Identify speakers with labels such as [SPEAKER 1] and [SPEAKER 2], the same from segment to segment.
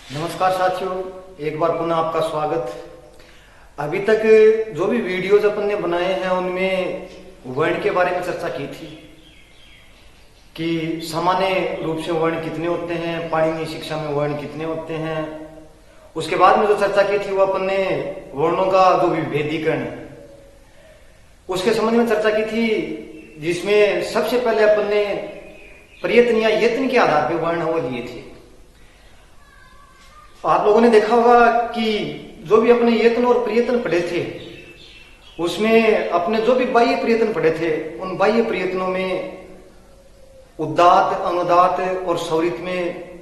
[SPEAKER 1] नमस्कार साथियों, एक बार पुनः आपका स्वागत। अभी तक जो भी वीडियोज अपन ने बनाए हैं उनमें वर्ण के बारे में चर्चा की थी कि सामान्य रूप से वर्ण कितने होते हैं, पाणिनीय शिक्षा में वर्ण कितने होते हैं। उसके बाद में जो चर्चा की थी वो अपन ने वर्णों का जो विभेदीकरण उसके संबंध में चर्चा की थी, जिसमें सबसे पहले अपन ने प्रयत्न या यत्न के आधार पर वर्ण वो लिए थे। आप लोगों ने देखा होगा कि जो भी अपने यत्न और प्रयत्न पढ़े थे उसमें अपने जो भी बाह्य प्रयत्न पढ़े थे उन बाह्य प्रयत्नों में उदात्त, अनुदात्त और स्वरित में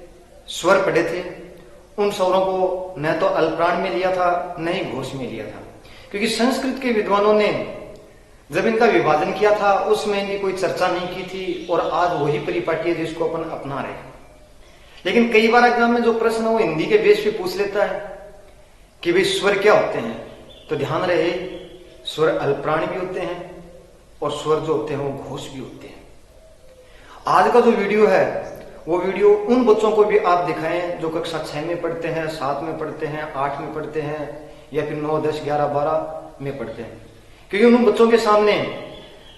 [SPEAKER 1] स्वर पढ़े थे। उन स्वरों को न तो अल्पप्राण में लिया था न ही घोष में लिया था, क्योंकि संस्कृत के विद्वानों ने जब इनका विभाजन किया था उसमें इनकी कोई चर्चा नहीं की थी और आज वही परिपाटी है जिसको अपन अपना रहे हैं। लेकिन कई बार एग्जाम में जो प्रश्न है वो हिंदी के बेस पे पूछ लेता है कि भाई स्वर क्या होते हैं, तो ध्यान रहे स्वर अल्पप्राण भी होते हैं और स्वर जो होते हैं वो घोष भी होते हैं। आज का जो वीडियो है वो वीडियो उन बच्चों को भी आप दिखाएं जो कक्षा 6 में पढ़ते हैं, 7 में पढ़ते हैं, 8 में पढ़ते हैं या फिर 9, 10, 11, 12 में पढ़ते हैं, क्योंकि उन बच्चों के सामने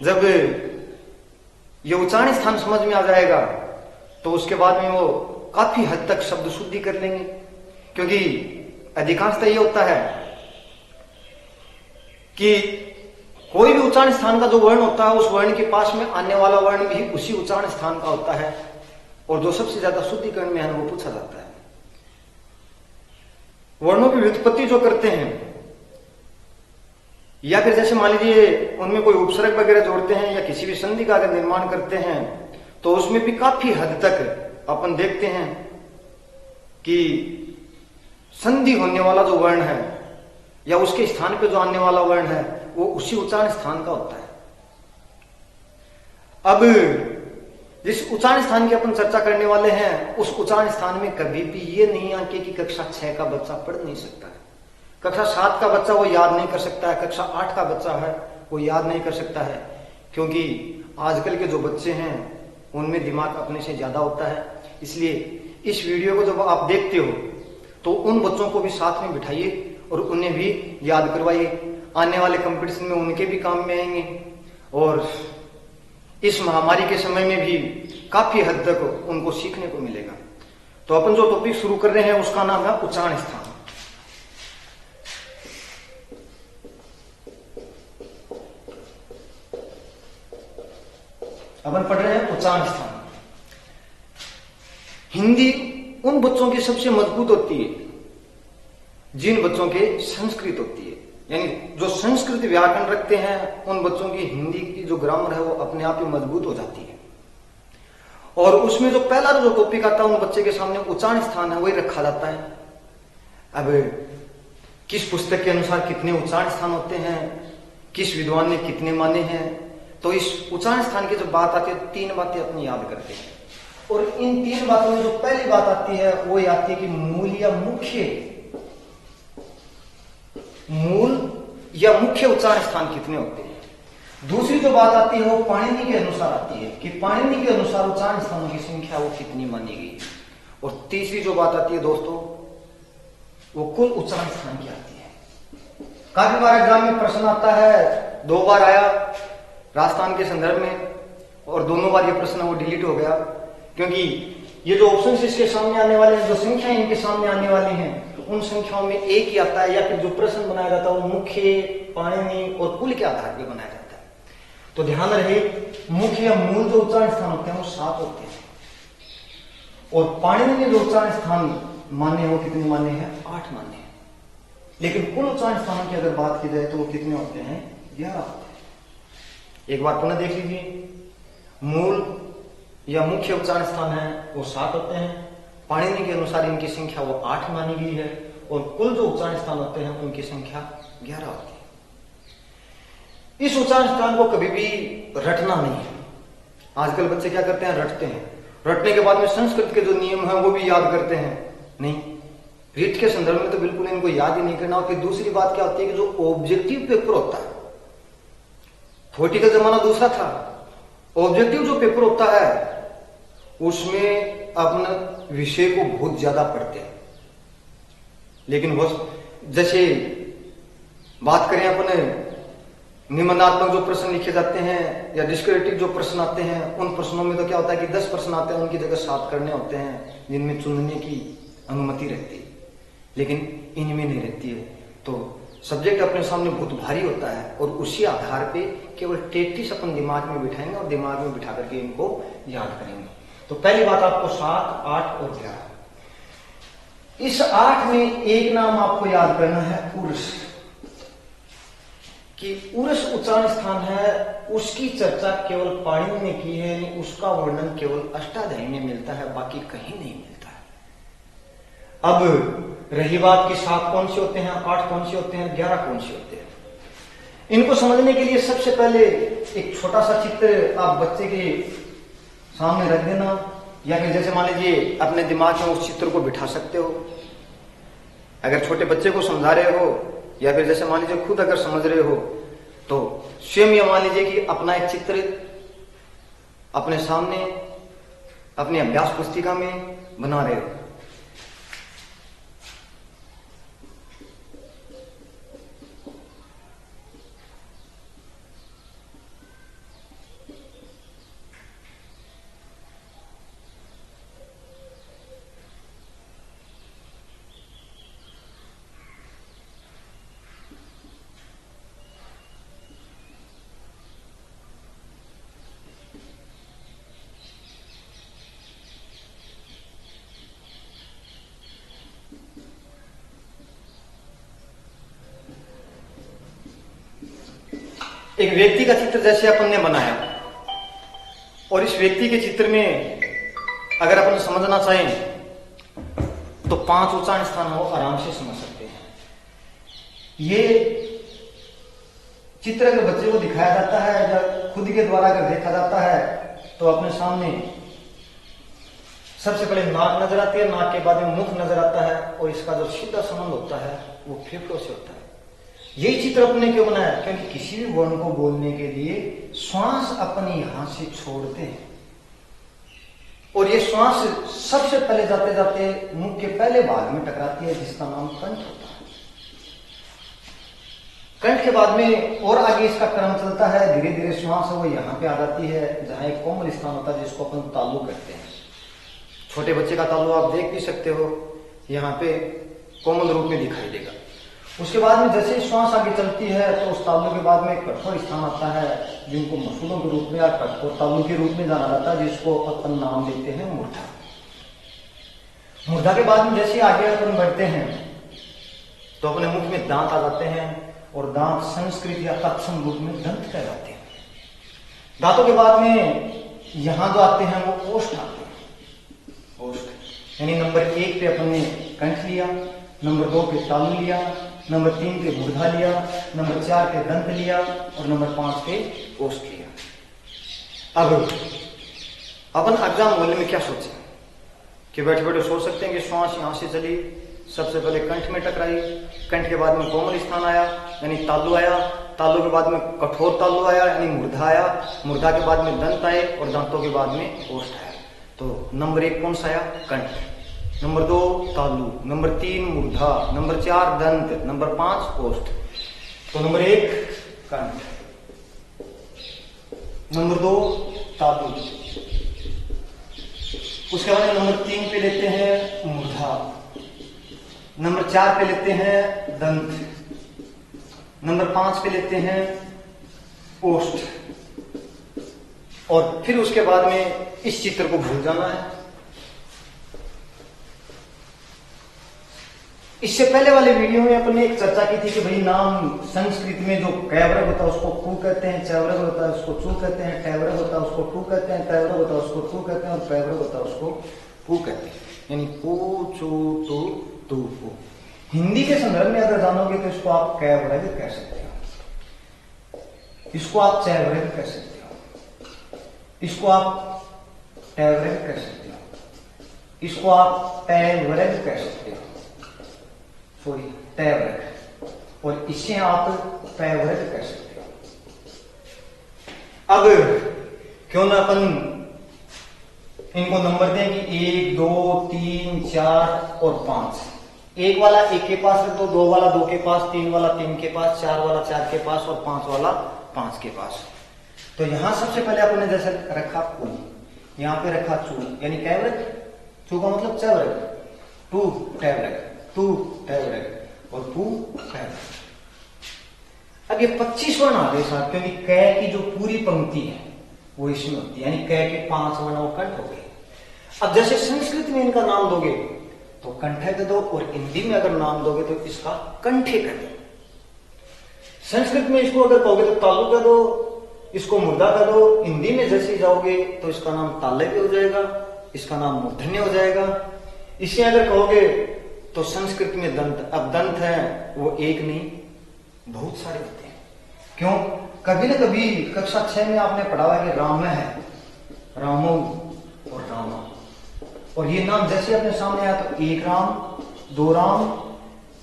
[SPEAKER 1] जब ये उच्चारण स्थान समझ में आ जाएगा तो उसके बाद में वो काफी हद तक शब्द शुद्धि कर लेंगे। क्योंकि अधिकांशतः ये होता है कि कोई भी उच्चारण स्थान का जो वर्ण होता है उस वर्ण के पास में आने वाला वर्ण भी उसी उच्चारण स्थान का होता है और जो सबसे ज्यादा शुद्धिकरण में है वो पूछा जाता है। वर्णों की व्युत्पत्ति जो करते हैं या फिर जैसे मान लीजिए उनमें कोई उपसर्ग वगैरह जोड़ते हैं या किसी भी संधि का अगर निर्माण करते हैं तो उसमें भी काफी हद तक अपन देखते हैं कि संधि होने वाला जो वर्ण है या उसके स्थान पे जो आने वाला वर्ण है वो उसी उच्चारण स्थान का होता है। अब जिस उच्चारण स्थान की अपन चर्चा करने वाले हैं उस उच्चारण स्थान में कभी भी ये नहीं आके कि कक्षा 6 का बच्चा पढ़ नहीं सकता है, कक्षा 7 का बच्चा वो याद नहीं कर सकता है, कक्षा 8 का बच्चा है वो याद नहीं कर सकता है, क्योंकि आजकल के जो बच्चे हैं उनमें दिमाग अपने से ज्यादा होता है। इसलिए इस वीडियो को जब आप देखते हो तो उन बच्चों को भी साथ में बिठाइए और उन्हें भी याद करवाइए। आने वाले कंपटीशन में उनके भी काम में आएंगे और इस महामारी के समय में भी काफी हद तक उनको सीखने को मिलेगा। तो अपन जो टॉपिक शुरू कर रहे हैं उसका नाम है उच्चारण स्थान। अपन पढ़ रहे हैं उच्चारण स्थान। हिंदी उन बच्चों की सबसे मजबूत होती है जिन बच्चों के संस्कृत होती है, यानी जो संस्कृत व्याकरण रखते हैं उन बच्चों की हिंदी की जो ग्रामर है वो अपने आप ही मजबूत हो जाती है। और उसमें जो पहला जो टॉपिक आता है उन बच्चे के सामने उच्चारण स्थान है वही रखा जाता है। अब किस पुस्तक के अनुसार कितने उच्चारण स्थान होते हैं, किस विद्वान ने कितने माने हैं, तो इस उच्चारण स्थान की जब बात आती है 3 बातें अपनी याद करते हैं। और इन 3 बातों में जो पहली बात आती है वो ये आती है कि मूल या मुख्य उच्चारण स्थान कितने होते हैं। दूसरी जो बात आती है वो पाणिनि के अनुसार आती है कि पाणिनि के अनुसार उच्चारण स्थानों की संख्या वो कितनी मानी गई। और तीसरी जो बात आती है दोस्तों वो कुल उच्चारण स्थान की आती है। काफी बार एग्जाम में प्रश्न आता है, 2 बार आया राजस्थान के संदर्भ में और दोनों बार ये प्रश्न वो डिलीट हो गया, क्योंकि ये जो ऑप्शन इसके सामने आने वाले हैं, जो संख्याएं इनके सामने आने वाली हैं उन संख्याओं में एक ही आता है या फिर जो प्रश्न बनाया जाता है वो मुख्य, पाणिनि और कुल के आधार पर बनाया जाता है। तो ध्यान रहे मुख्य या मूल जो उच्चारण स्थान होते हैं वो 7 होते हैं और पाणिनि के जो उच्चारण स्थान मान्य है वो कितने मान्य हैं, 8 मान्य हैं। लेकिन कुल उच्चारण स्थानों की अगर बात की जाए तो वो कितने होते हैं, 11 होते हैं। एक बार पुनः देख लीजिए, मूल या मुख्य उच्चारण स्थान है वो 7 होते हैं, पाणिनि के अनुसार इनकी संख्या वो 8 मानी गई है और कुल जो उच्चारण स्थान होते हैं उनकी संख्या 11 होती है। इस उच्चारण स्थान को कभी भी रटना नहीं है। आजकल बच्चे क्या करते हैं, रटते हैं, रटने के बाद में संस्कृत के जो नियम है वो भी याद करते हैं। नहीं, रीट के संदर्भ में तो बिल्कुल इनको याद ही नहीं करना। और फिर दूसरी बात क्या होती है कि जो ऑब्जेक्टिव पेपर होता है, फोर्टी का जमाना दूसरा था, ऑब्जेक्टिव जो पेपर होता है उसमें अपना विषय को बहुत ज्यादा पढ़ते हैं। लेकिन वो जैसे बात करें अपने निबंधात्मक जो प्रश्न लिखे जाते हैं या डिस्क्रिप्टिव जो प्रश्न आते हैं, उन प्रश्नों में तो क्या होता है कि 10 प्रश्न आते हैं, उनकी जगह 7 करने होते हैं जिनमें चुनने की अनुमति रहती है, लेकिन इनमें नहीं रहती है। तो सब्जेक्ट अपने सामने बहुत भारी होता है और उसी आधार पे केवल 33 अपन दिमाग में बिठाएंगे और दिमाग में बिठा करके इनको याद करेंगे। तो पहली बात आपको 7, 8 और 11। इस 8 में एक नाम आपको याद करना है उर्स, कि उर्स उच्चारण स्थान है, उसकी चर्चा केवल पाणिनि ने की है, उसका वर्णन केवल अष्टाध्यायी में मिलता है, बाकी कहीं नहीं मिलता है। अब रही बात कि 7 कौन से होते हैं, 8 कौन से होते हैं, 11 कौन से होते हैं, इनको समझने के लिए सबसे पहले एक छोटा सा चित्र आप बच्चे के सामने रख देना, या फिर जैसे मान लीजिए अपने दिमाग में उस चित्र को बिठा सकते हो। अगर छोटे बच्चे को समझा रहे हो या फिर जैसे मान लीजिए खुद अगर समझ रहे हो तो स्वयं या मान लीजिए कि अपना एक चित्र अपने सामने अपनी अभ्यास पुस्तिका में बना रहे हो। एक व्यक्ति का चित्र जैसे अपन ने बनाया, और इस व्यक्ति के चित्र में अगर अपन समझना चाहें तो 5 उच्चारण स्थान हो आराम से समझ सकते हैं। ये चित्र अगर बच्चे को दिखाया जाता है या खुद के द्वारा अगर देखा जाता है तो अपने सामने सबसे पहले नाक नजर आती है, नाक के बाद में मुख नजर आता है, और इसका जो सीधा संबंध होता है वो फेफड़ों से होता है। यही चित्र अपने क्यों बनाया? क्योंकि किसी भी वर्ण को बोलने के लिए श्वास अपनी यहां से छोड़ते हैं, और ये श्वास सबसे पहले जाते जाते मुख के पहले भाग में टकराती है, जिसका नाम कंठ होता है। कंठ के बाद में और आगे इसका क्रम चलता है, धीरे धीरे श्वास वो यहां पे आ जाती है जहां एक कोमल स्थान होता है जिसको अपन तालु कहते हैं। छोटे बच्चे का तालु आप देख भी सकते हो, यहाँ पे कोमल रूप में दिखाई देगा। उसके बाद में जैसे श्वास आगे चलती है तो उस तालु के बाद में एक कठोर स्थान आता है जिनको मसूलों के रूप में या कठोर तालु के रूप में जाना जाता है, जिसको अपन नाम देते हैं मूर्धा। मूर्धा के बाद में जैसे आगे अपन बढ़ते हैं तो अपने मुख में दांत आ जाते हैं, और दांत संस्कृत या तत्सम रूप में दंत कहलाते हैं। दांतों के बाद में यहां जो आते हैं वो ओष्ठ आते हैं। ओष्ठ यानी नंबर 1 पे अपन ने कंठ लिया, नंबर 2 पे तालु लिया, नंबर 3 पे मूर्धा लिया, नंबर 4 पे दंत लिया, और नंबर 5 पे ओष्ठ लिया। अब अपन एग्जाम बोलने में क्या सोचे कि बैठे बैठे सोच सकते हैं कि श्वास यहां से चली, सबसे पहले कंठ में टकराई, कंठ के बाद में कोमल स्थान आया यानी तालु आया, तालु के बाद में कठोर तालु आया यानी मूर्धा आया, मूर्धा के बाद में दंत आए, और दांतों के बाद में ओष्ठ आया। तो नंबर 1 कौन सा आया? कंठ, नंबर 2 तालु, नंबर 3 मूर्धा, नंबर 4 दंत, नंबर 5 ओष्ठ। तो नंबर 1 कंठ, नंबर 2 तालु, उसके बाद नंबर 3 पे लेते हैं मूर्धा, नंबर 4 पे लेते हैं दंत, नंबर 5 पे लेते हैं ओष्ठ, और फिर उसके बाद में इस चित्र को भूल जाना है। इससे पहले वाले वीडियो में अपने एक चर्चा की थी कि भाई नाम संस्कृत में जो कैवर्ग होता है उसको कु कहते हैं, चैवर्ग होता है उसको चू कहते हैं, टैवर्ग होता है उसको टू कहते हैं, तैवर्ग होता है उसको टू कहते हैं, और पैवर्ग होता है उसको पू कहते हैं। यानी पू चू टू टू पू। हिंदी के संदर्भ में अगर जानोगे तो इसको आप कैवर्ग कह सकते हो, इसको आप चैवर्ग कह सकते हो, इसको आप टैवर्ग कह सकते हो, इसको आप टैवर्ग कह सकते हो, सॉरी टैवर्ग, और इसे आप पैवर्ग कह सकते हो। अब क्यों ना अपन इनको नंबर दें कि 1 2 3 4 और 5, एक वाला एक के पास रख दो, दो वाला दो के पास, तीन वाला तीन के पास, चार वाला चार के पास और पांच वाला पांच के पास। तो यहां सबसे पहले अपने जैसे रखा पू, यहां पे रखा चू, यानी कैवरक, चू का मतलब चैवरक, टू टैवरक, टू टैवरक और पू कैवरक। अब ये 25 वर्ण आ गए साथ, क्योंकि कै की जो पूरी पंक्ति है वो इसमें होती है, यानी कै के 5 वर्ण और कंठ हो गए। अब जैसे संस्कृत में इनका नाम दोगे तो कंठे कर दो, और हिंदी में अगर नाम दोगे तो इसका कंठे कर दो। संस्कृत में इसको अगर कहोगे तो तालु कर दो, इसको मुर्दा कर दो। हिंदी में जैसे जाओगे तो इसका नाम ताले भी हो जाएगा, इसका नाम मूर्धन्य हो जाएगा। इसे अगर कहोगे तो संस्कृत में दंत, अब दंत है वो एक नहीं बहुत सारे होते हैं। क्यों? कभी ना कभी कक्षा 6 में आपने पढ़ा है कि राम है, रामो और रामा, और ये नाम जैसे अपने सामने आया तो एक राम, दो राम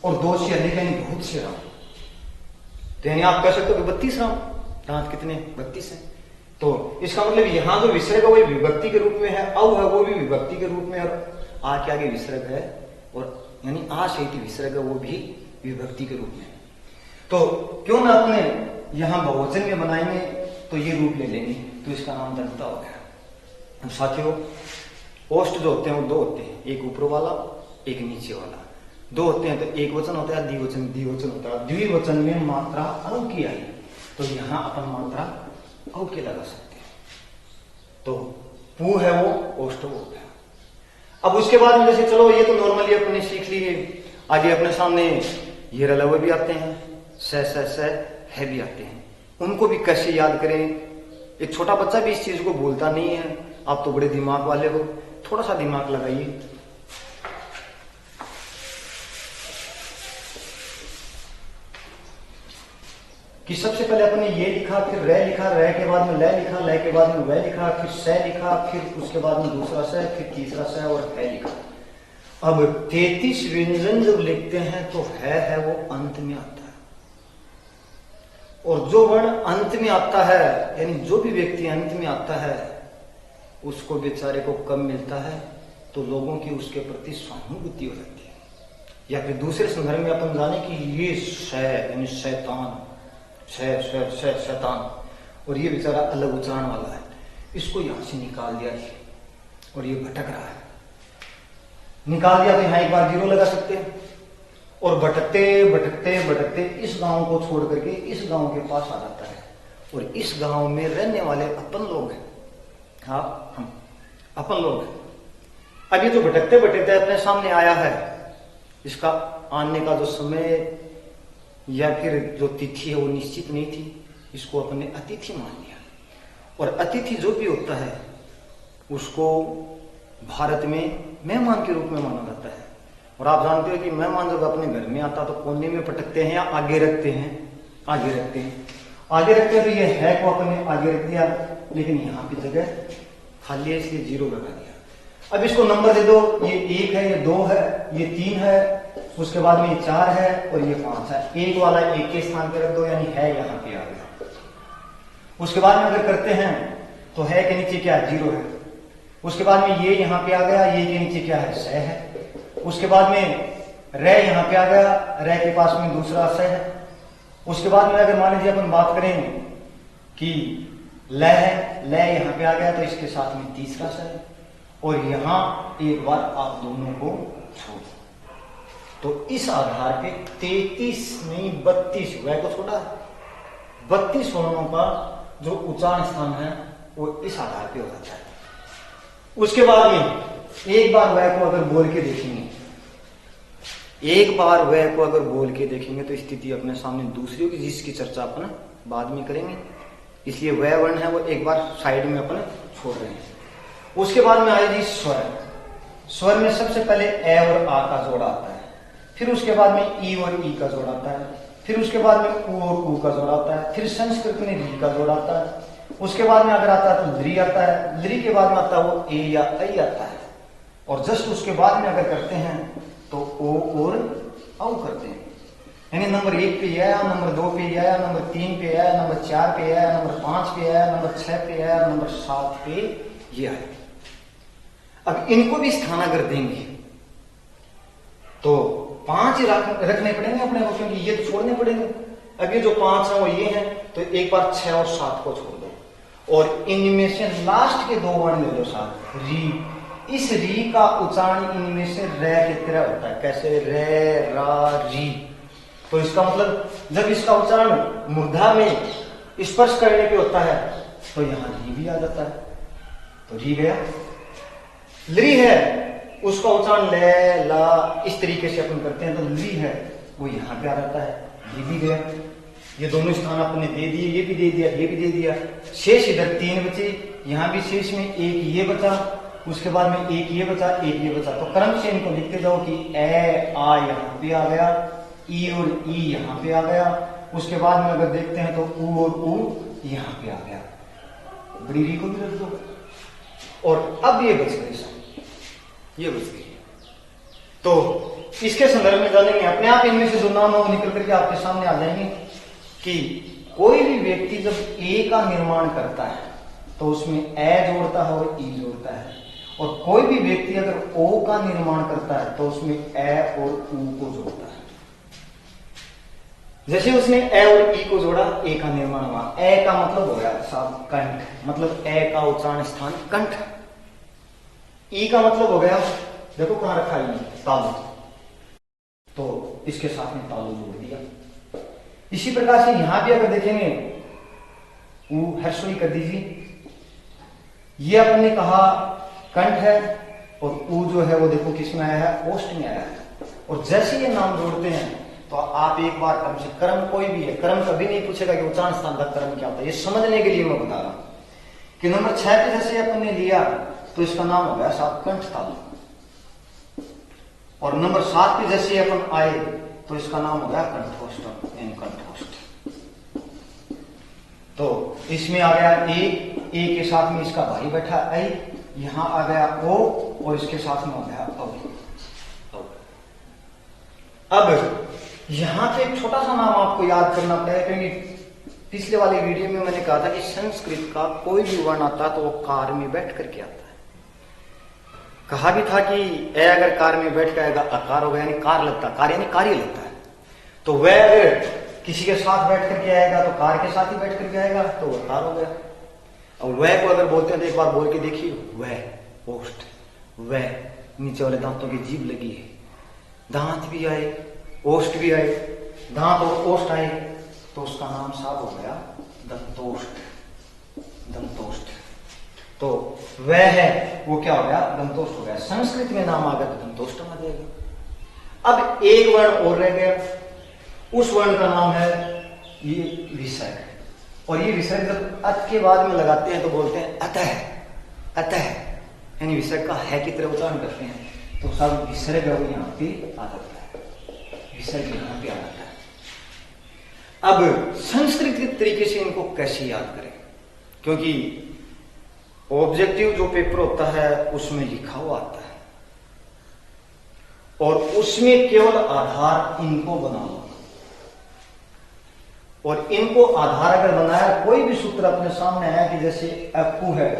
[SPEAKER 1] और दो से अधिक यानी बहुत से राम। तो यानी आप कह सकते हो कि 32 राम, दांत कितने 32 है। तो इसका मतलब यहां जो विसर्ग है वो विभक्ति के रूप में है, औ है वो भी विभक्ति के रूप में, और आ के आगे विसर्ग है, और यानी आ से विसर्ग है वो भी विभक्ति के रूप में। तो क्यों ना अपने यहां बहुवचन में बनाएंगे तो ये रूप ले लेंगे, तो इसका नाम दंता हो गया। साथियों, ओष्ठ जो होते हैं वो दो होते हैं, एक ऊपर वाला एक नीचे वाला, दो होते हैं। तो एक वचन होता है, द्विवचन द्विवचन होता है। द्विवचन में मात्रा औ की आई तो यहां अपन मात्रा औ के लगा सकते हैं। तो पू है वो, ओष्ठ हो गया। अब उसके बाद में जैसे चलो ये तो नॉर्मली अपने सीख लिए, आगे अपने सामने ये रलवे भी आते हैं, स है भी आते हैं। उनको भी कैसे याद करें? एक छोटा बच्चा भी इस चीज को भूलता नहीं है, आप तो बड़े दिमाग वाले हो, थोड़ा सा दिमाग लगाइए। कि सबसे पहले अपने ये लिखा, फिर रे लिखा, रे के बाद में ले लिखा, ले के बाद में वे लिखा, फिर से लिखा, फिर उसके बाद में दूसरा से, फिर तीसरा से और है लिखा। अब 33 व्यंजन जब लिखते हैं तो है वो अंत में आता है, और जो वर्ण अंत में आता है, यानी जो भी व्यक्ति अंत में आता है उसको बेचारे को कम मिलता है, तो लोगों की उसके प्रति सहानुभूति हो जाती है। या फिर दूसरे संदर्भ में अपन जाने कि ये यानी शैतान, शैतान, और ये बेचारा अलग उच्चारण वाला है, इसको यहां से निकाल दिया और ये भटक रहा है, निकाल दिया तो यहां एक बार 0 लगा सकते हैं, और भटकते भटकते भटकते इस गांव को छोड़ करके इस गांव के पास आ जाता है, और इस गांव में रहने वाले अपन लोग हैं। हाँ, हम अपन लोग हैं। अब ये जो भटकते भटकते अपने सामने आया है, इसका आने का जो समय या फिर जो तिथि है वो निश्चित नहीं थी, इसको अपने अतिथि मान लिया। और अतिथि जो भी होता है उसको भारत में मेहमान के रूप में माना जाता है। और आप जानते हो कि मेहमान जब अपने घर में आता तो कोने में पटकते हैं या आगे रखते हैं? आगे रखते हैं, आगे रखते हैं। तो ये है को अपने आगे रख दिया, लेकिन यहाँ की जगह खाली है इसलिए 0 लगा दिया। अब इसको नंबर दे दो, ये 1 है, ये 2 है, ये 3 है, उसके बाद में ये 4 है और ये 5 है। एक वाला 1 के स्थान पे रख दो, यानी है यहाँ पे आ गया। उसके बाद में अगर करते हैं तो है के नीचे क्या है? 0 है। उसके बाद में ये यहाँ पे आ गया, ये के नीचे क्या है? स है। उसके बाद में रे यहाँ पे आ गया, रे के पास में दूसरा स है। उसके बाद में अगर मान लीजिए अपन बात करें कि ल है, ल यहाँ पे आ गया तो इसके साथ में तीसरा स है, और यहां एक बार आप दोनों को छोड़, तो इस आधार पे 33 नहीं 32 वह को छोड़ा, 32 वर्णों का जो उच्चारण स्थान है वो इस आधार पे हो जाता है। उसके बाद में एक बार वह को अगर बोल के देखेंगे, एक बार वह को अगर बोल के देखेंगे तो स्थिति अपने सामने दूसरी होगी, जिसकी चर्चा अपन बाद में करेंगे। इसलिए वह वर्ण है वो एक बार साइड में अपन छोड़ रहे हैं। उसके बाद में आएगी स्वर। स्वर में सबसे पहले ए और आ का जोड़ा आता है, फिर उसके बाद में ई और ई का जोड़ा आता है, फिर उसके बाद में उ और उ का जोड़ा आता है, फिर संस्कृत में री का जोड़ा आता है। उसके बाद में अगर आता है तो द्री आता है, द्री के बाद में आता है वो ए या ऐ आता है, और जस्ट उसके बाद में अगर करते हैं तो ओ और औ करते हैं। यानी नंबर 1 पे आया, नंबर 2 पे आया, नंबर 3 पे आया, नंबर 4 पे आया, नंबर 5 पे आया, नंबर 6 पे आया, नंबर 7 पे ये आया। अब इनको भी स्थानागर देंगे तो 5 ही रखने पड़ेंगे अपने को, क्योंकि ये तो छोड़ने पड़ेंगे। अब ये जो 5 है वो ये हैं, तो एक बार 6 और 7 को छोड़ दो और इनमें से लास्ट के 2 वर्ण ले लो साथ, री। इस री का उच्चारण इनमें से रे की तरह होता है। कैसे? रे, रा, री। तो इसका मतलब जब इसका उच्चारण मूर्धा में स्पर्श करने पे होता है तो यहां री भी आ जाता है, तो री गया। ली है उसका उच्चारण ले, ला, इस तरीके से अपन करते हैं, तो ली है वो यहां पे आ जाता है, ली भी गया। ये दोनों स्थान आपने दे दिए, ये भी दे दिया, ये भी दे दिया। शेष इधर 3 बचे, यहां भी शेष में एक ये बचा, उसके बाद में एक ये बचा, एक ये बचा। तो क्रम से इनको लिखते जाओ कि ए, आ यहाँ पे आ गया, ई और ई यहाँ पे आ गया, उसके बाद में अगर देखते हैं तो ऊ और ऊ यहाँ पे आ गया, बड़ी री को भी रख दो। और अब ये बच गई, ये बच गई। तो इसके संदर्भ में जानेंगे, अपने आप इनमें से 2 नाम निकल करके आपके सामने आ जाएंगे कि कोई भी व्यक्ति जब ए का निर्माण करता है तो उसमें ए जोड़ता है और ई जोड़ता है, और कोई भी व्यक्ति अगर ओ का निर्माण करता है तो उसमें ए और ऊ को जोड़ता है। जैसे उसने ए और ई को जोड़ा, ए का निर्माण हुआ। ए का मतलब हो गया साहब कंठ, मतलब ए का उच्चारण स्थान कंठ। ई का मतलब हो गया, देखो कहां रखा है, तालु, तो इसके साथ में तालु जोड़ दिया। इसी प्रकार से यहां भी अगर देखेंगे, ऊ हर्षोई कर दीजिए, ये अपन ने कहा कंठ है, और ऊ जो है वो देखो किस में आया है, ओष्ठ में आया है। और जैसे ये नाम जोड़ते हैं तो आप एक बार क्रम से, क्रम कोई भी है, क्रम कभी नहीं पूछेगा कि उच्चारण स्थान का क्रम क्या होता है, ये समझने के लिए मैं बता रहा हूं कि नंबर 6 पे जैसे अपन ने लिया तो इसका नाम हो गया साहब कंठ तालु, और नंबर 7 पे जैसे अपन आए तो इसका नाम हो गया कंठोष्ठ, कंठोष्ठ। तो इसमें आ गया ए के साथ में इसका भाई बैठा ऐ, यहां आ गया ओ, और इसके साथ में आ गया औ। अब यहां पे एक छोटा सा नाम आपको याद करना पड़ेगा, क्योंकि पिछले वाले वीडियो में मैंने कहा था कि संस्कृत का कोई भी वर्ण आता तो वो कार में बैठ करके आता है। कहा भी था कि ए अगर कार में बैठ जाएगा अकार होगा, यानी कार लगता, कार यानी कार्य लगता है। तो वह अगर किसी के साथ बैठ करके आएगा तो कार के साथ ही बैठ करके आएगा, तो वह कार हो गया। और वह को अगर बोलते हैं तो एक बार बोल के देखिए, वह ओष्ठ, वह नीचे वाले दांतों की जीभ लगी है, दांत भी आए, ओष्ठ भी आए, दांत और ओष्ठ आए, तो उसका नाम साफ हो गया दंतोष्ठ, दंतोष्ठ। तो वह है वो क्या हो गया, दंतोष्ठ हो गया। संस्कृत में नाम आ गया तो दंतोष्ठ आ जाएगा। अब एक वर्ण और रह गया, उस वर्ण का नाम है ये विसर्ग, और ये विसर्ग जब अत के बाद में लगाते हैं तो बोलते हैं अतः, अतः, यानी विसर्ग का है की तरह उच्चारण करते हैं, तो सब विसर्ग है वो यहाँ पे आ जाता है, विसर्ग यहाँ पे आ जाता है। अब संस्कृत के तरीके से इनको कैसे याद करें, क्योंकि ऑब्जेक्टिव जो पेपर होता है उसमें लिखा हुआ आता है, और उसमें केवल आधार इनको बनाओ, और इनको आधार अगर बनाया, कोई भी सूत्र अपने सामने आया कि जैसे अपू है,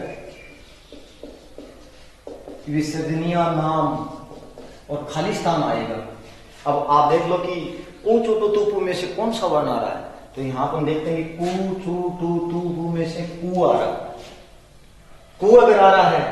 [SPEAKER 1] विसर्जनीय नाम और खाली स्थान आएगा। अब आप देख लो कि ऊ चू टू तू पू में से कौन सा वर्ण आ रहा है, तो यहां पर देखते हैं कि कू चू टू तू पू में से कू आ रहा है। कू अगर आ रहा है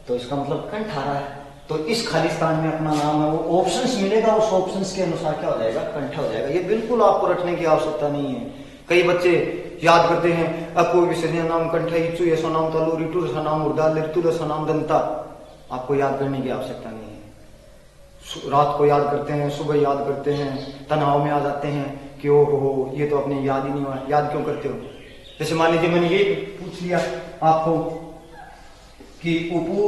[SPEAKER 1] तो इसका मतलब कंठ आ रहा है, तो इस खाली स्थान में अपना नाम है वो ऑप्शंस मिलेगा, उस ऑप्शंस के अनुसार क्या हो जाएगा, कंठ हो जाएगा। ये बिल्कुल आपको रटने की आवश्यकता नहीं है। कई बच्चे याद करते हैं अपू विसर्जनीय नाम कंठ, इचु ऐसा नाम तालु, ऋतु रसा नाम उर्दा, ऋतु रसा नाम दंता। आपको याद करने की आवश्यकता नहीं है। रात को याद करते हैं, सुबह याद करते हैं, तनाव में आ जाते हैं कि ओ हो ये तो अपने याद ही नहीं हुआ। याद क्यों करते हो? जैसे मान लीजिए मैंने ये पूछ लिया आपको कि उपू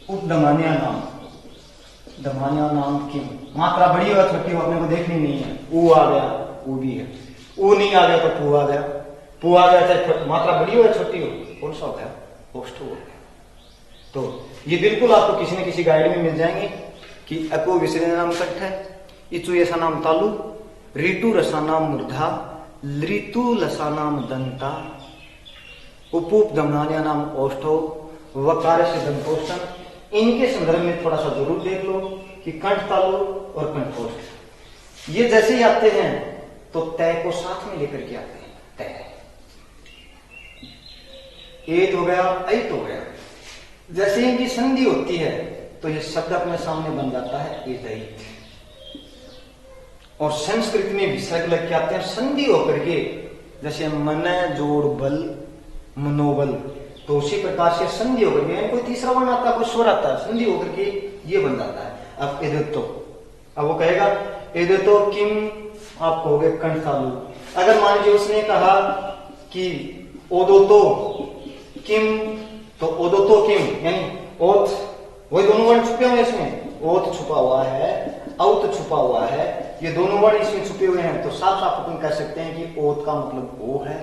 [SPEAKER 1] उपदमानिया नाम, दमानिया नाम की मात्रा बड़ी हो छोटी हो अपने को देखनी नहीं है। ऊ आ गया, ऊ भी है, ऊ नहीं आ गया तो पू आ गया, पू आ गया चाहे मात्रा बड़ी हो या छोटी हो, कौन सा हो गया, ओष्ठ हो गया। तो ये बिल्कुल आपको किसी न किसी गाइड में मिल जाएंगे कि अपू विसर्जनीय नाम कंठ है, इचु ऐसा नाम तालु, ऋतु रसा नाम मूर्धा, ऋतु लसा नाम दंता, उपूप दमनानिया नाम ओष्ठो, वकार से दंतोष्टन। इनके संदर्भ में थोड़ा सा जरूर देख लो कि कंठ तालु और कंठोष्ठ ये जैसे ही आते हैं तो तय को साथ में लेकर के आते हैं। तय एत हो गया, ऐत हो गया। जैसे इनकी संधि होती है तो ये शब्द अपने सामने बन जाता है एतैत। और संस्कृत में विसर्ग लग के आते हैं संधि होकर के, जैसे मन जोड़ बल मनोबल, तो उसी प्रकार से संधि होकर के कोई तीसरा वर्ण आता है, कोई स्वर आता है, संधि होकर के ये बन जाता है। अब एदेतो, अब वो कहेगा एदेतो किम, आप कहोगे कंठ तालु। अगर मान लीजिए उसने कहा कि ओदोतो किम, तो ओदोतो किम यानी ओथ, वही दोनों वर्ण छुपे हुए इसमें, ओथ छुपा हुआ है, औत छुपा हुआ है, ये दोनों वर्ण इसमें छुपे हुए हैं। तो साफ साफ अपन कह सकते हैं कि ओत का मतलब ओ है,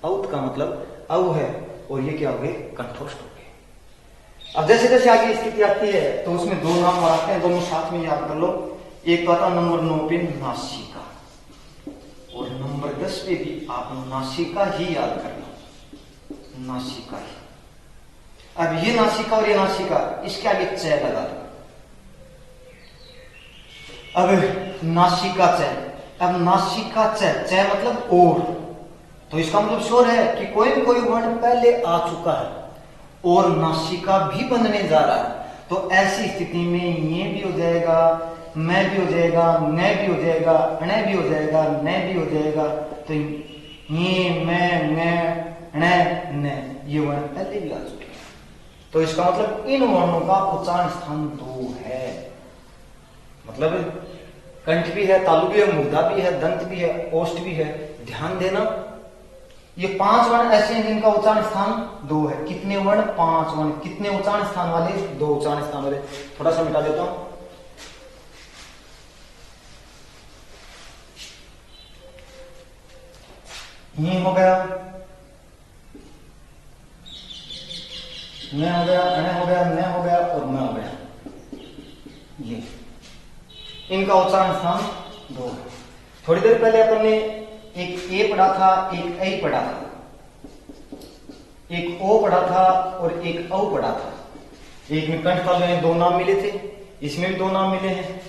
[SPEAKER 1] औत का मतलब औ है, और ये क्या हो गए कंठोष्ठ हो गए। अब जैसे जैसे आगे स्थिति आती है तो उसमें दो नाम और आते हैं, दोनों साथ में याद कर लो। एक तो आता नंबर 9 पे नासिका, और नंबर 10 पे भी आप नासिका ही याद करना, नासिका ही। अब ये नासिका और ये नासिका, इसके आगे चय लगा दो। अब नासिका चय, अब नासिका चय, चय मतलब और, तो इसका मतलब शोर है कि कोई भी कोई वर्ण पहले आ चुका है और नासिका भी बनने जा रहा है। तो ऐसी स्थिति में ये भी हो जाएगा, मैं भी हो जाएगा, न भी हो जाएगा, अण भी हो जाएगा, न भी हो जाएगा। तो ये मैं न ये वर्ण पहले भी आ चुके हैं। तो इसका मतलब इन वर्णों का उच्चारण स्थान 2 है। मतलब कंठ भी है, तालु भी है, मूर्धा भी है, दंत भी है, ओष्ठ भी है। ध्यान देना, ये 5 वर्ण ऐसे हैं जिनका उच्चारण स्थान 2 है। कितने वर्ण? 5 वर्ण। कितने उच्चारण स्थान वाले? 2 उच्चारण स्थान वाले। थोड़ा सा मिटा देता हूं। ये हो गया, न हो गया, अण हो गया, न हो गया और म हो गया। ये इनका उच्चारण स्थान 2 है। थोड़ी देर पहले अपन ने एक ए पढ़ा था, एक ऐ पढ़ा था, एक ओ पढ़ा था और एक औ पढ़ा था। एक में कंठ तालु में 2 नाम मिले थे, इसमें भी 2 नाम मिले हैं।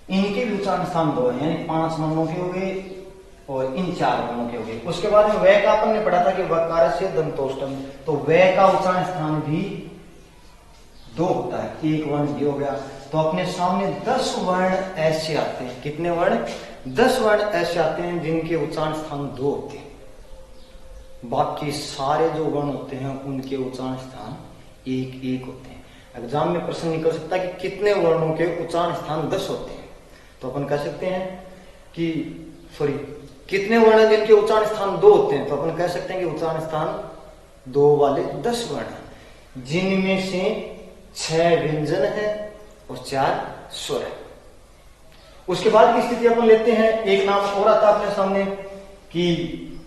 [SPEAKER 1] इनके भी उच्चारण स्थान 2 है, यानी 5 वर्णों के हो गए और इन 4 वर्णों के हो गए। उसके बाद में वह का अपन ने पढ़ा था कि वकार से दंतोष्टम, तो वह का उच्चारण स्थान भी 2 होता है। एक वर्ण ये हो गया। तो अपने सामने 10 वर्ण ऐसे आते हैं। कितने वर्ण? 10 वर्ण ऐसे आते हैं जिनके उच्चारण स्थान 2 होते हैं। बाकी सारे जो वर्ण होते हैं उनके उच्चारण स्थान 1-1 होते हैं। एग्जाम में प्रश्न निकल सकता है कि कितने वर्णों के उच्चारण स्थान 10 होते हैं, तो अपन कह सकते हैं कि कितने वर्ण जिनके उच्चारण स्थान 2 होते हैं, तो अपन कह सकते हैं कि उच्चारण स्थान 2 वाले 10 वर्ण, जिनमें से 6 व्यंजन है और 4 स्वर है। उसके बाद की स्थिति अपन लेते हैं। एक नाम और आता है अपने सामने कि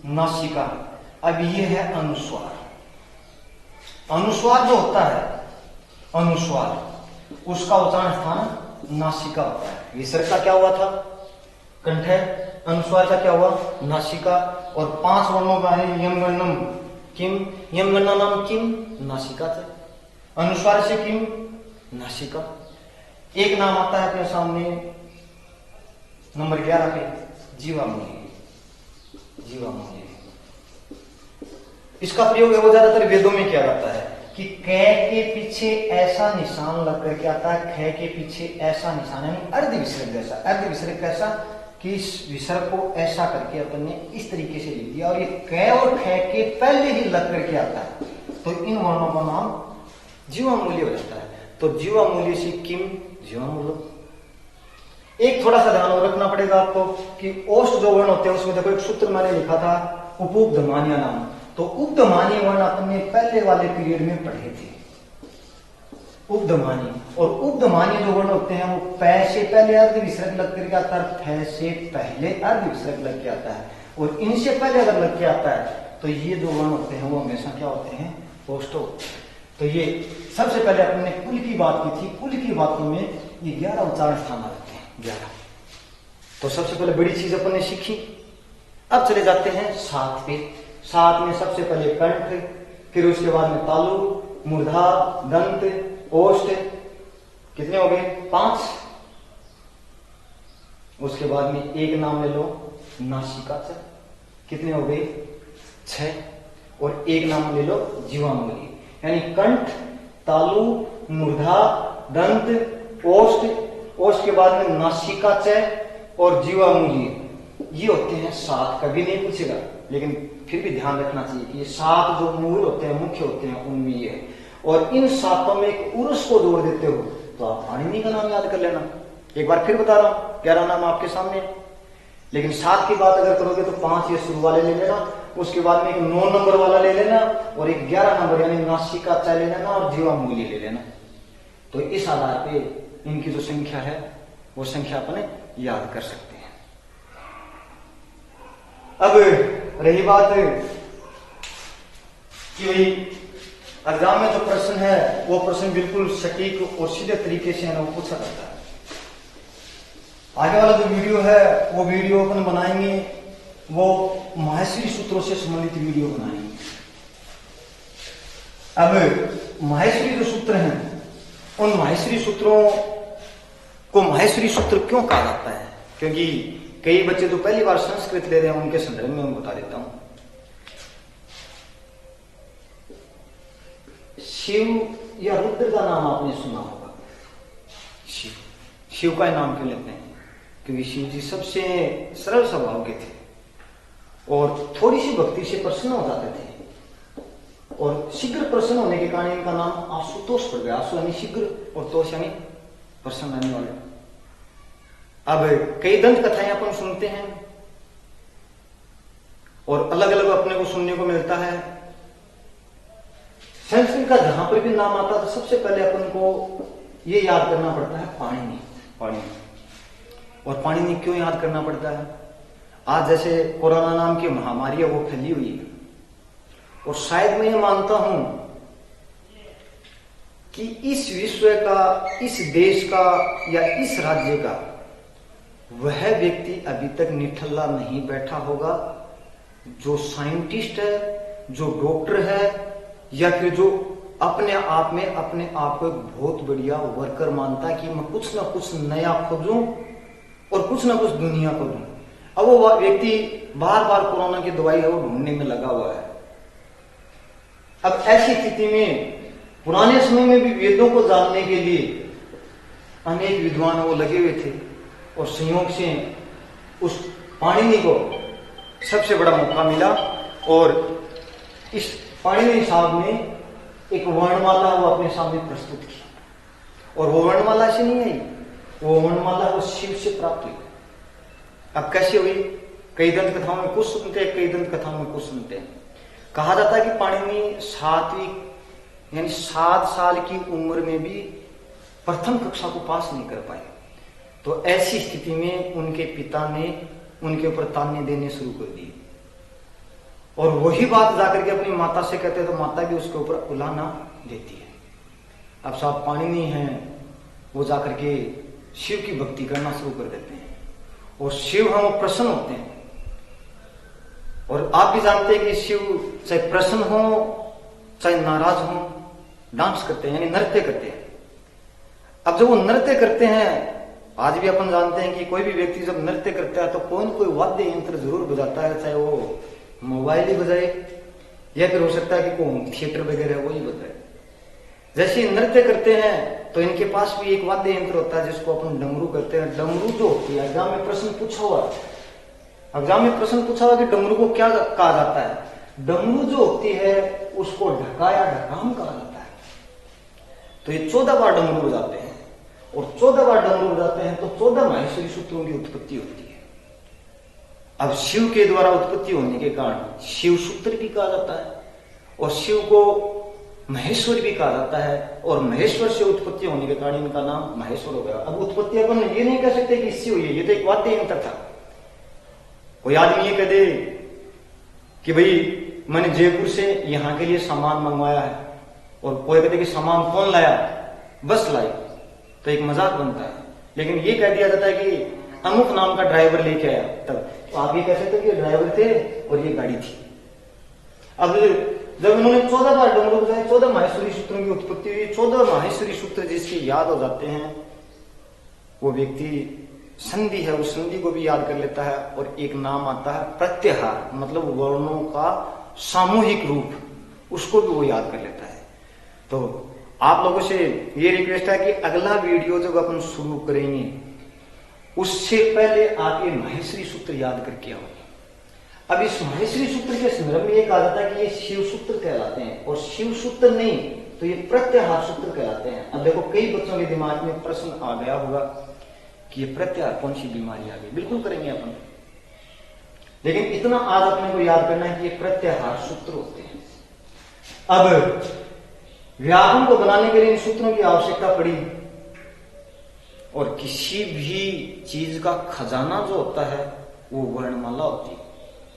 [SPEAKER 1] नासिका। अब ये है अनुस्वार। अनुस्वार जो होता है, अनुस्वार, उसका उच्चारण स्थान नासिका होता है। विसर्ग का क्या हुआ था? कंठ है। अनुस्वार का क्या हुआ? नासिका। और 5 वर्णों का है यम गणनम किम, यम गणना नाम किम, नासिका से। अनुस्वार से किम, नासिका। एक नाम आता है अपने सामने नंबर 11 पे, जीवामूली। जीवामूली इसका प्रयोग है वो ज्यादातर वेदों में किया जाता है कि कै के पीछे ऐसा निशान लग करके आता है, ख के पीछे ऐसा निशान, यानी अर्ध विसर्ग जैसा। अर्ध विसर्ग कैसा कि इस विसर्ग को ऐसा करके अपन ने इस तरीके से लिख दिया और ये कै और ख के पहले ही लग करके आता है, तो इन वर्णों का नाम जीवामूल्य हो जाता है। तो जीवामूल्य से किम, जीवामूल्य। एक थोड़ा सा ध्यान रखना पड़ेगा आपको कि ओष्ठ जो वर्ण होते हैं उसमें देखो एक सूत्र मैंने लिखा था उपउपधमानीय नाम। तो उपधमानीय वर्ण अपने पहले वाले पीरियड में पढ़े थे, उपधमानी। और उपधमानीय जो वर्ण होते हैं वो पै से पहले अर्ध विसर्ग लग करके आता है, फै से पहले अर्ध विसर्ग लग के आता है, और इनसे पहले अगर लग के आता है तो ये जो वर्ण होते हैं वो हमेशा क्या होते हैं? ओष्ठ होते हैं। तो ये सबसे पहले अपने कुल की बात की थी। कुल की बातों में ये 11 उच्चारण स्थान आते हैं, 11। तो सबसे पहले बड़ी चीज अपन ने सीखी। अब चले जाते हैं 7 पे। 7 में सबसे पहले कंठ, फिर उसके बाद में तालु, मूर्धा, दंत, ओष्ठ, कितने हो गए? 5। उसके बाद में एक नाम ले लो नासिका च, कितने हो गए? 6। और एक नाम ले लो जीवामूली, यानी कंठ, तालु, मूर्धा, दंत, ओष्ठ, ओष्ठ के बाद में नासिका च और जीवामूली, ये होते हैं 7। कभी नहीं पूछेगा, लेकिन फिर भी ध्यान रखना चाहिए कि ये 7 जो मूल होते हैं, मुख्य होते हैं, उनमें ये है। और इन 7 में एक उर्स को जोड़ देते हो तो आप पाणिनि का नाम याद कर लेना। एक बार फिर बता रहा हूं, 11 नाम आपके सामने, लेकिन 7 की बात अगर करोगे तो 5 ये शुरू वाले ले लेना, उसके बाद में एक 9 नंबर वाला ले लेना और एक 11 नंबर यानी नासिका च ले लेना और जीवामूली ले लेना। तो इस आधार पे इनकी जो संख्या है वो संख्या अपने याद कर सकते हैं। अब रही बात कि भाई एग्जाम में जो प्रश्न है वो प्रश्न बिल्कुल सटीक और सीधे तरीके से है ना वो पूछा जाता है। आगे वाला जो वीडियो है वो वीडियो अपन बनाएंगे, वो माहेश्वरी सूत्रों से संबंधित वीडियो बनाएंगे। अब माहेश्वरी जो सूत्र हैं, उन माहेश्वरी सूत्रों को माहेश्वरी सूत्र क्यों कहा जाता है? क्योंकि कई बच्चे तो पहली बार संस्कृत ले रहे हैं, उनके संदर्भ में मैं बता देता हूं। शिव या रुद्र का नाम आपने सुना होगा। शिव, शिव का नाम क्यों लेते हैं? क्योंकि शिव जी सबसे सरल स्वभाव के थे और थोड़ी सी भक्ति से प्रसन्न हो जाते थे, और शीघ्र प्रसन्न होने के कारण इनका नाम आशुतोष पड़ गया। आशु यानी शीघ्र और तोष यानी प्रसन्न रहने वाले। अब कई दंत कथाएं अपन सुनते हैं और अलग अलग अपने को सुनने को मिलता है। संस्कृत का जहां पर भी नाम आता है सबसे पहले अपन को ये याद करना पड़ता है पाणिनि। पाणिनि, और पाणिनि क्यों याद करना पड़ता है? आज जैसे कोरोना नाम की महामारी है वो फैली हुई है, और शायद मैं ये मानता हूं कि इस विश्व का, इस देश का या इस राज्य का वह व्यक्ति अभी तक निठल्ला नहीं बैठा होगा जो साइंटिस्ट है, जो डॉक्टर है, या फिर जो अपने आप में अपने आप को एक बहुत बढ़िया वर्कर मानता है कि मैं कुछ ना कुछ नया खोजूं और कुछ ना कुछ दुनिया को दूं। अब वो व्यक्ति बार बार कोरोना की दवाई है वो ढूंढने में लगा हुआ है। अब ऐसी स्थिति में पुराने समय में भी वेदों को जानने के लिए अनेक विद्वान वो लगे हुए थे, और संयोग से उस पाणिनि को सबसे बड़ा मौका मिला, और इस पाणिनि साहब ने एक वर्णमाला वो अपने सामने प्रस्तुत की। और वो वर्णमाला से नहीं आई, वो वर्णमाला वो शिव से प्राप्त हुई। अब कैसे हुई? कई दंत कथाओं में कुछ सुनते हैं, कई दंत कथाओं में कुछ सुनते हैं। कहा जाता है कि पाणिनि 7वीं यानी 7 साल की उम्र में भी प्रथम कक्षा को पास नहीं कर पाए। तो ऐसी स्थिति में उनके पिता ने उनके ऊपर ताने देने शुरू कर दिए, और वही बात जाकर के अपनी माता से कहते हैं तो माता भी उसके ऊपर उलाहना देती है। अब साहब पाणिनि हैं, वो जाकर के शिव की भक्ति करना शुरू कर देते हैं, और शिव हम प्रसन्न होते हैं। और आप भी जानते हैं कि शिव चाहे प्रसन्न हो चाहे नाराज हो डांस करते हैं, यानी नृत्य करते हैं। अब जब वो नृत्य करते हैं, आज भी अपन जानते हैं कि कोई भी व्यक्ति जब नृत्य करता है तो कोई न कोई वाद्य यंत्र जरूर बजाता है, चाहे वो मोबाइल ही बजाए या फिर हो सकता है कि कोई थिएटर वगैरह वो ही बजाए। जैसे नृत्य करते हैं तो इनके पास भी एक वाद्य यंत्र होता है जिसको अपन डमरू कहते हैं। डमरू जो होती है, एग्जाम में प्रश्न पूछा हुआ कि डमरू को क्या कहा जाता है? डमरू जो होती है उसको ढका या ढकाम कहा जाता है। तो ये 14 बार डमरू बजाते हैं, और 14 बार डमरू बजाते हैं तो 14 माहेश्वरी सूत्रों की उत्पत्ति होती है। अब शिव के द्वारा उत्पत्ति होने के कारण शिव सूत्र भी कहा जाता है, और शिव को महेश्वर भी कहा जाता है, और महेश्वर से उत्पत्ति होने के कारण इनका नाम महेश्वर हो गया। अब उत्पत्ति अपन ये नहीं कह सकते कि इससे हुई है, ये तो एक वाद्य यंत्र था। कोई आदमी ये कह दे कि भाई मैंने जयपुर से यहां के लिए सामान मंगवाया है, और कोई कहते कि सामान कौन लाया? बस लाई, तो एक मजाक बनता है। लेकिन ये कह दिया जाता है कि अमुक नाम का ड्राइवर लेके आया, तब तो आप ये कह सकते कि ड्राइवर थे और ये गाड़ी थी। अब जब इन्होंने 14 बार डमरू बजाए, 14 माहेश्वरी सूत्रों की उत्पत्ति हुई। 14 माहेश्वरी सूत्र जिसकी याद हो जाते हैं वो व्यक्ति संधि है, उस संधि को भी याद कर लेता है। और एक नाम आता है प्रत्याहार, मतलब वर्णों का सामूहिक रूप, उसको भी वो याद कर लेता है। तो आप लोगों से ये रिक्वेस्ट है कि अगला वीडियो जब अपन शुरू करेंगे उससे पहले आप ये माहेश्वरी सूत्र याद करके आओ। अब इस माहेश्वरी सूत्र के संदर्भ में ये कहा जाता है कि ये शिव सूत्र कहलाते हैं, और शिव सूत्र नहीं तो ये प्रत्याहार सूत्र कहलाते हैं। अब देखो कई बच्चों के दिमाग में प्रश्न आ गया होगा कि ये प्रत्याहार कौन सी बीमारी आ गई। बिल्कुल करेंगे अपन, लेकिन इतना आज अपने को याद करना है कि ये प्रत्याहार सूत्र होते हैं। अब व्याकरण को बनाने के लिए इन सूत्रों की आवश्यकता पड़ी, और किसी भी चीज का खजाना जो होता है वो वर्णमाला होती है।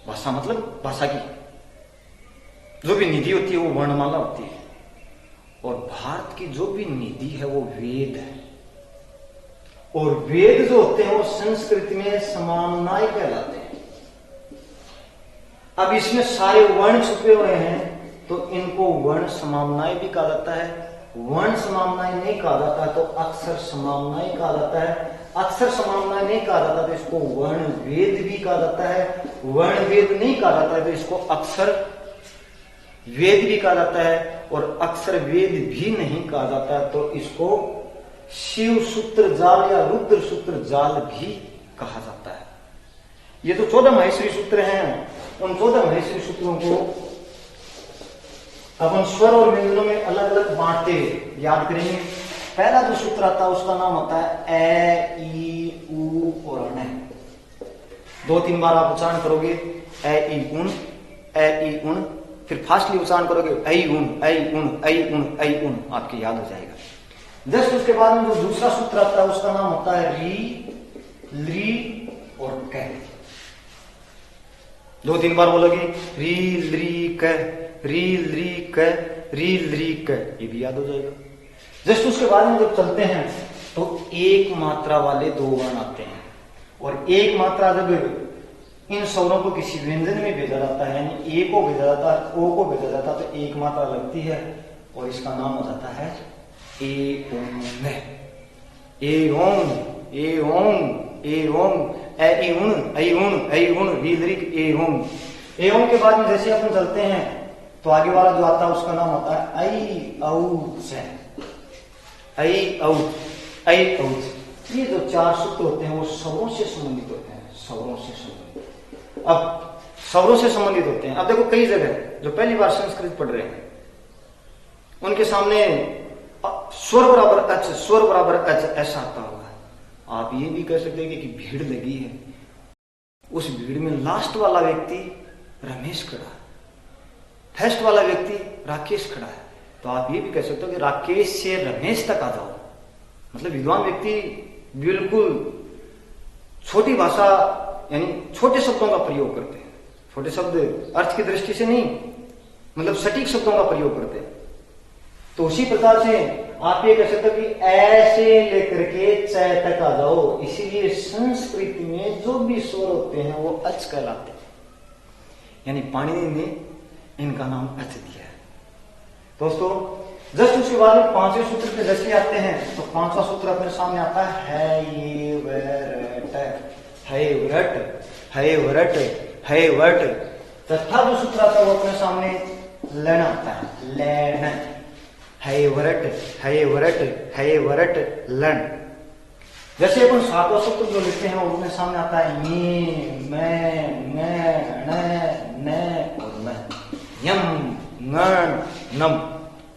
[SPEAKER 1] भाषा मतलब भाषा की जो भी निधि होती है वो वर्णमाला होती है, और भारत की जो भी निधि है वो वेद है। और वेद जो होते हैं वो संस्कृत में समानाय कहलाते हैं। अब इसमें सारे वर्ण छुपे हुए हैं तो इनको वर्ण समानाय भी कहा जाता है। वर्ण समानाय नहीं कहा जाता है तो अक्षर समानाय कहा जाता है। अक्षर समानाय नहीं कहा जाता तो इसको वर्ण वेद भी कहा जाता है। वर्ण वेद नहीं कहा जाता है तो इसको अक्षर वेद भी कहा जाता है। और अक्षर वेद भी नहीं कहा जाता है तो इसको शिव सूत्र जाल या रुद्र सूत्र जाल भी कहा जाता है। ये तो 14 माहेश्वरी सूत्र हैं। उन 14 माहेश्वरी सूत्रों को अपन स्वर और व्यंजनों में अलग अलग बांटते याद करेंगे। पहला जो सूत्र आता है उसका नाम होता है ए, ई, उ और अण। 2-3 बार आप उच्चारण करोगे ए ई उन, ए ई उन, फिर फास्टली उच्चारण करोगे ऐ उन, ऐ उन, ऐ उन, ऐ उन, आपके याद हो जाएगा। जस्ट उसके बाद में जो दूसरा सूत्र आता है उसका नाम होता है री, ली और क। 2-3 बार बोलोगे री, ली, क, री, ली, क, री, ली, क, ये भी याद हो जाएगा। जस्ट उसके बाद में जब चलते हैं तो एक मात्रा वाले 2 वर्ण आते हैं, और एक मात्रा जब इन स्वरों को किसी व्यंजन में भेजा जाता है, यानी ए को भेजा जाता है, ओ को भेजा जाता है, तो एक मात्रा लगती है और इसका नाम हो जाता है ए ओम। ए ओम, ए ओम, ए ओम, ए उन, ऐ उन, ऐ उन, री, ली, ए ओम। ए ओम के बाद में जैसे अपन चलते हैं तो आगे वाला जो आता है उसका नाम होता है ऐ औ से। ऐ औ, ऐ औ। ये जो 4 सूत्र होते हैं वो स्वरों से संबंधित होते हैं, स्वरों से संबंधित। अब स्वरों से संबंधित होते हैं। अब देखो कई जगह जो पहली बार संस्कृत पढ़ रहे हैं उनके सामने स्वर बराबर अच, स्वर बराबर अच ऐसा आता होगा। आप ये भी कह सकते हैं कि भीड़ लगी है, उस भीड़ में लास्ट वाला व्यक्ति रमेश खड़ा है, फर्स्ट वाला व्यक्ति राकेश खड़ा है, तो आप ये भी कह सकते हो कि राकेश से रमेश तक आ जाओ। मतलब विद्वान व्यक्ति बिल्कुल छोटी भाषा यानी छोटे शब्दों का प्रयोग करते हैं। छोटे शब्द अर्थ की दृष्टि से नहीं, मतलब सटीक शब्दों का प्रयोग करते हैं। तो उसी प्रकार से आप ये कह सकते हो कि ऐसे लेकर के च तक आ जाओ। इसीलिए संस्कृत में जो भी स्वर होते हैं वो अच कहलाते हैं, यानी पाणिनि ने इनका नाम अच दिया है। दोस्तों जस्ट उसके बाद में 5वें सूत्र पे जैसे आते हैं तो 5वां सूत्र अपने सामने आता है ये वरट, है वरट, है वरट, है वट। 6वां जो सूत्र आता है वो अपने सामने लन आता है, लैन, है वरट, है वरट, है वरट, लन। जैसे अपन 7वां सूत्र जो लिखते हैं उसमें सामने आता है ये, मैं, न और न। यम, ngण, नम,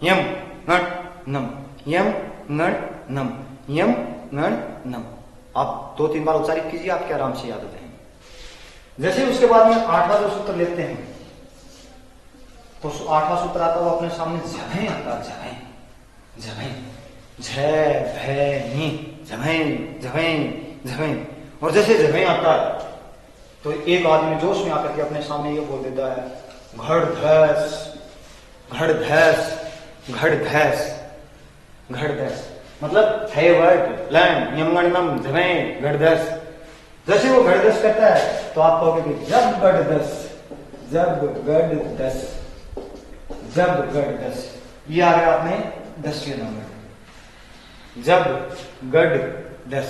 [SPEAKER 1] यम, ngण, नम, यम, ngण, नम, यम, ngण, नम। आप 2-3 बार उच्चारित कीजिए, आपके आराम से याद हो जाएंगे। जैसे उसके बाद में 8वां जो सूत्र लेते हैं तो 8वां सूत्र आता है वो अपने सामने झभे आता है, झभे, झे, भे, नी, झभे, झभे, झभे। और जैसे झभे आता है तो एक आदमी जोश में आकर के अपने सामने ये बोल देता है घड़ धस, घड़ धस, घड़ धस, घड़ धस। मतलब है वर्ड लैंड यमगण नम झभे घड़ धस। जैसे वो घड़ धस करता है तो आप कहोगे कि जब गढ़ दस, जब गढ़ दस, जब गढ़ 10, ये आ गया आपने 10वें नंबर। जब गढ़ 10।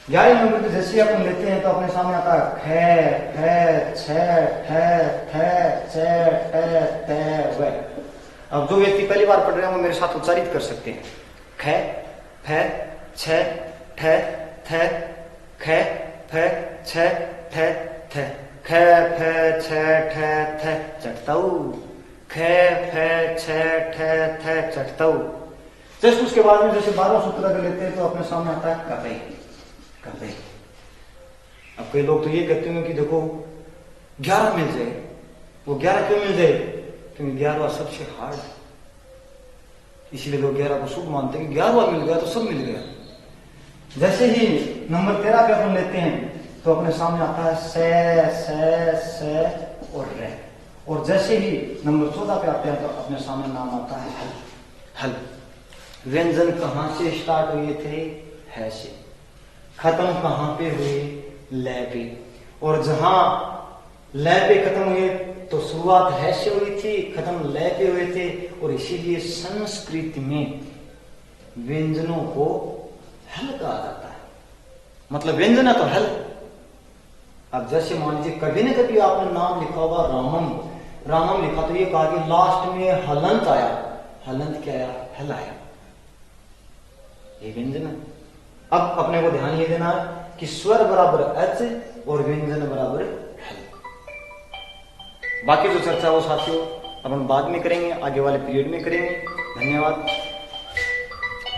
[SPEAKER 1] 11वें नंबर पे जैसे अपन लेते हैं तो अपने सामने आता है ख, फ, छ, ठ, थ, छ, ट, त, व। अब जो व्यक्ति पहली बार पढ़ रहे हैं वो मेरे साथ उच्चारित कर सकते हैं। ख, फ, छ, ठ, थ, ख, फ, छ, ठ, थ, ख, फ, छ, ठ, थ, चटताऊ। ख, फ, छ, ठ, थ, चटताऊ। जस्ट उसके बाद में जैसे 12वां सूत्र अगर लेते हैं तो अपने सामने आता है कपे, कपे। अब कई लोग तो ये कहते हैं कि देखो 11 मिल जाए। वो 11 क्यों मिल जाए? क्योंकि 11वां सबसे हार्ड, इसीलिए लोग 11 को शुभ मानते हैं कि 11वां मिल गया तो सब मिल गया। जैसे ही नंबर 13 पे अपन लेते हैं तो अपने सामने आता है से और रे। और जैसे ही नंबर 14 पे आते हैं तो अपने सामने नाम आता है हल, हल। व्यंजन कहां से स्टार्ट हुए थे? है से। खत्म कहां पे हुए? ले पे। और जहां ले पे खत्म हुए तो शुरुआत है से हुई थी, खत्म ले पे हुए थे। और इसीलिए संस्कृत में व्यंजनों को हल कहा जाता है। मतलब व्यंजन है तो हल। अब जैसे मान लीजिए कभी न कभी आपने नाम लिखा होगा रामम, रामम लिखा तो ये कहा कि लास्ट में हलंत आया। हलंत क्या आया? हल आया। ये व्यंजन है। अब अपने को ध्यान ये देना है कि स्वर बराबर एच और व्यंजन बराबर हल। बाकी जो चर्चा वो साथियों अपन बाद में करेंगे, आगे वाले पीरियड में करेंगे। धन्यवाद।